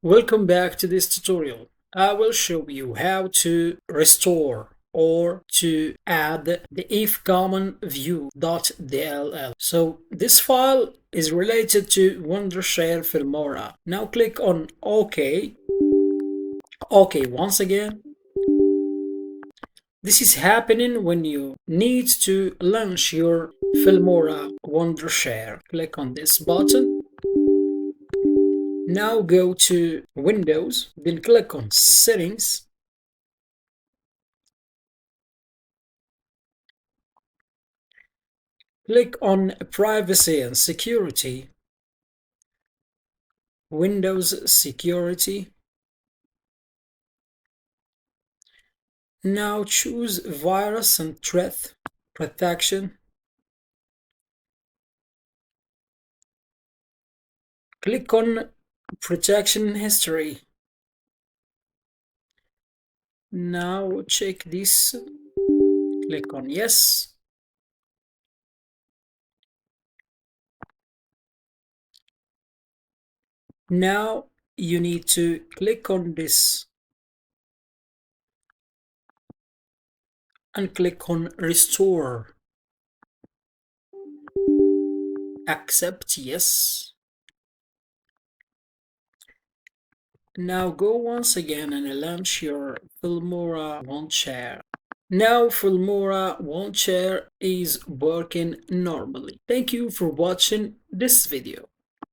Welcome back to this tutorial. I will show you how to restore or to add the FCommenview.dll. So this file is related to Wondershare Filmora. Now click on OK. OK once again. This is happening when you need to launch your Filmora Wondershare. Click on this button. Now go to Windows, then click on Settings. Click on Privacy and Security, Windows Security. Now choose Virus and Threat Protection. Click on Protection History. Now check this. Click on Yes. Now you need to click on this and click on Restore. Accept Yes. Now go once again and launch your Filmora Wondershare. Now Filmora Wondershare is working normally. Thank you for watching this video.